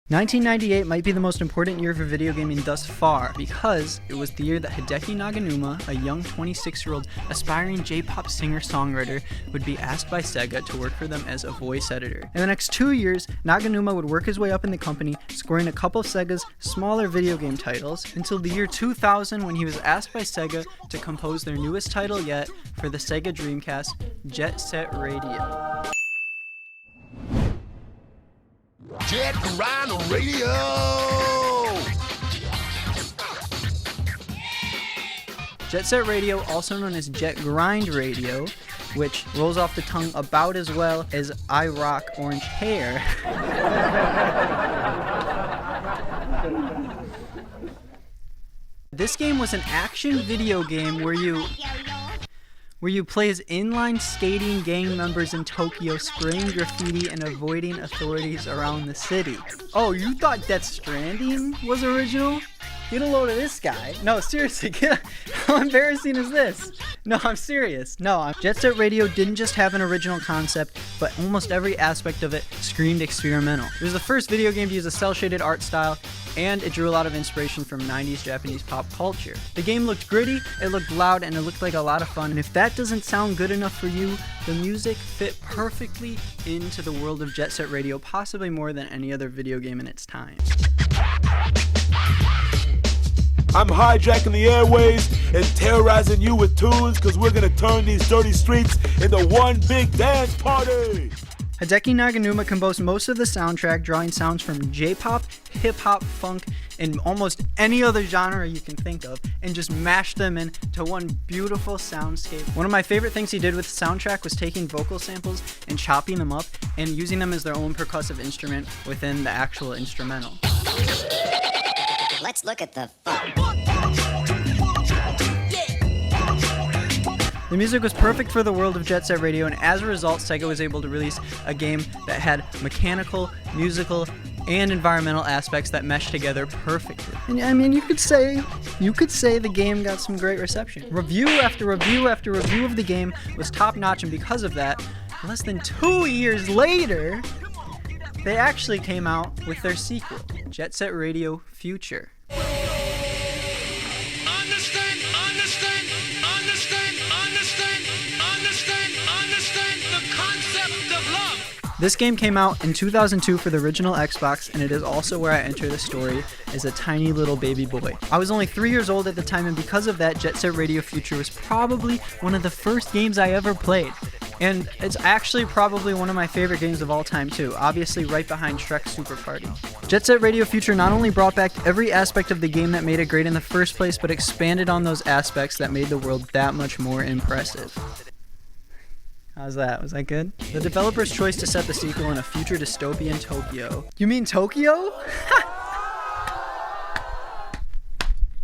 1998 might be the most important year for video gaming thus far because it was the year that Hideki Naganuma, a young 26-year-old aspiring J-pop singer-songwriter, would be asked by Sega to work for them as a voice editor. In the next 2 years, Naganuma would work his way up in the company, scoring a couple of Sega's smaller video game titles, until the year 2000 when he was asked by Sega to compose their newest title yet for the Sega Dreamcast, Jet Set Radio. Jet Grind Radio! Jet Set Radio, also known as Jet Grind Radio, which rolls off the tongue about as well as I Rock Orange Hair. This game was an action video game where you play as inline skating gang members in Tokyo, spraying graffiti and avoiding authorities around the city. Oh, you thought Death Stranding was original? Get a load of this guy. No, seriously, how embarrassing is this? No, I'm serious. Jet Set Radio didn't just have an original concept, but almost every aspect of it screamed experimental. It was the first video game to use a cel-shaded art style, and it drew a lot of inspiration from 90s Japanese pop culture. The game looked gritty, it looked loud, and it looked like a lot of fun. And if that doesn't sound good enough for you, the music fit perfectly into the world of Jet Set Radio, possibly more than any other video game in its time. I'm hijacking the airways and terrorizing you with tunes, cause we're gonna turn these dirty streets into one big dance party! Hideki Naganuma composed most of the soundtrack, drawing sounds from J-pop, hip-hop, funk, and almost any other genre you can think of, and just mashed them into one beautiful soundscape. One of my favorite things he did with the soundtrack was taking vocal samples and chopping them up and using them as their own percussive instrument within the actual instrumental. Let's look at the fun. The music was perfect for the world of Jet Set Radio, and as a result, Sega was able to release a game that had mechanical, musical, and environmental aspects that meshed together perfectly. And I mean, you could say the game got some great reception. Review after review after review of the game was top-notch, and because of that, less than 2 years later, they actually came out with their sequel, Jet Set Radio Future. This game came out in 2002 for the original Xbox, and it is also where I enter the story as a tiny little baby boy. I was only 3 years old at the time, and because of that, Jet Set Radio Future was probably one of the first games I ever played. And it's actually probably one of my favorite games of all time too, obviously right behind Shrek's Super Party. Jet Set Radio Future not only brought back every aspect of the game that made it great in the first place, but expanded on those aspects that made the world that much more impressive. How's that? Was that good? The developer's choice to set the sequel in a future dystopian Tokyo. You mean Tokyo?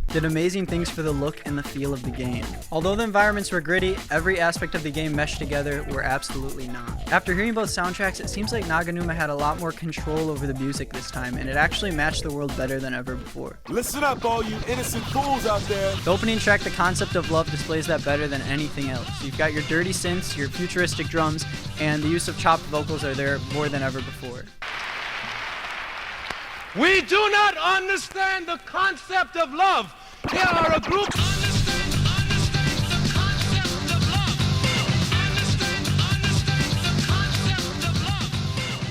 Did amazing things for the look and the feel of the game. Although the environments were gritty, every aspect of the game meshed together were absolutely not. After hearing both soundtracks, it seems like Naganuma had a lot more control over the music this time, and it actually matched the world better than ever before. Listen up, all you innocent fools out there! The opening track, The Concept of Love, displays that better than anything else. You've got your dirty synths, your futuristic drums, and the use of chopped vocals are there more than ever before. We do not understand the concept of love. We are a group.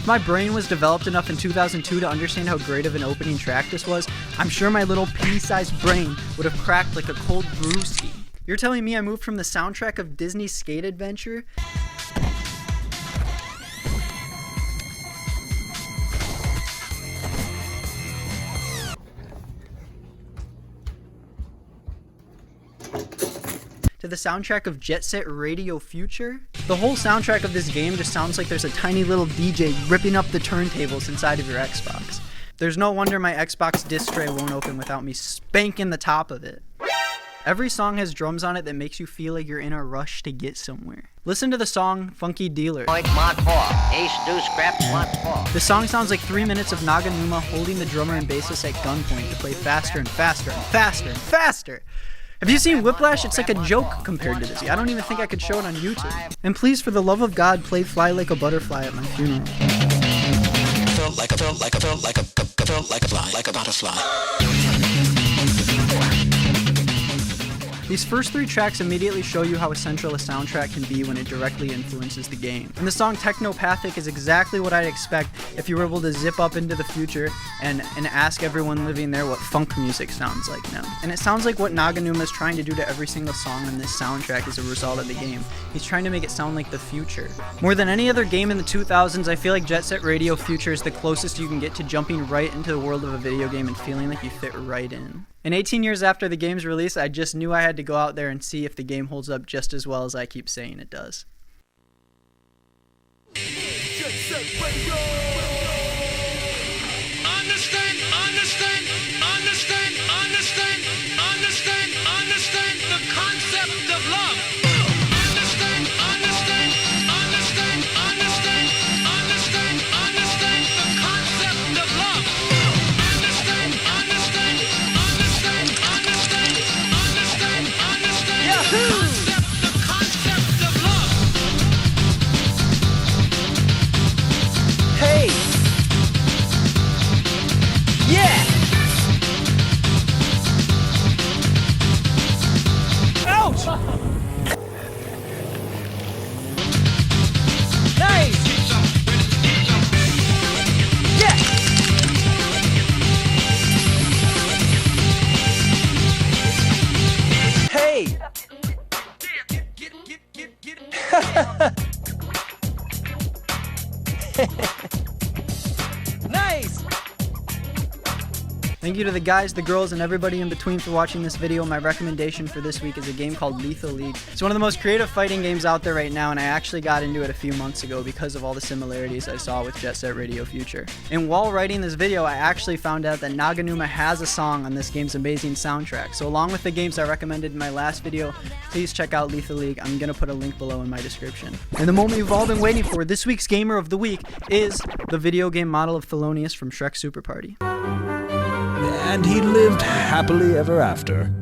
My brain was developed enough in 2002 to understand how great of an opening track this was. I'm sure my little pea-sized brain would have cracked like a cold brewski. You're telling me I moved from the soundtrack of Disney's Skate Adventure to the soundtrack of Jet Set Radio Future? The whole soundtrack of this game just sounds like there's a tiny little DJ ripping up the turntables inside of your Xbox. There's no wonder my Xbox disc tray won't open without me spanking the top of it. Every song has drums on it that makes you feel like you're in a rush to get somewhere. Listen to the song Funky Dealer. The song sounds like 3 minutes of Naganuma holding the drummer and bassist at gunpoint to play faster and faster and faster and faster. Have you seen Whiplash? It's like a joke compared to this. I don't even think I could show it on YouTube. And please, for the love of God, play Fly Like a Butterfly at my funeral. So These first 3 tracks immediately show you how essential a soundtrack can be when it directly influences the game. And the song Teknopathic is exactly what I'd expect if you were able to zip up into the future and ask everyone living there what funk music sounds like now. And it sounds like what Naganuma is trying to do to every single song on this soundtrack as a result of the game. He's trying to make it sound like the future. More than any other game in the 2000s, I feel like Jet Set Radio Future is the closest you can get to jumping right into the world of a video game and feeling like you fit right in. And 18 years after the game's release, I just knew I had to go out there and see if the game holds up just as well as I keep saying it does. Understand the concept of love. Understand the concept of love. The concept of love. Hey! Yeah! Ouch! Nice! Yeah! Hey! Nice! Thank you to the guys, the girls, and everybody in between for watching this video. My recommendation for this week is a game called Lethal League. It's one of the most creative fighting games out there right now, and I actually got into it a few months ago because of all the similarities I saw with Jet Set Radio Future. And while writing this video, I actually found out that Naganuma has a song on this game's amazing soundtrack. So along with the games I recommended in my last video, please check out Lethal League. I'm going to put a link below in my description. And the moment you've all been waiting for, this week's Gamer of the Week, is the video game model of Thelonious from Shrek Super Party. And he lived happily ever after.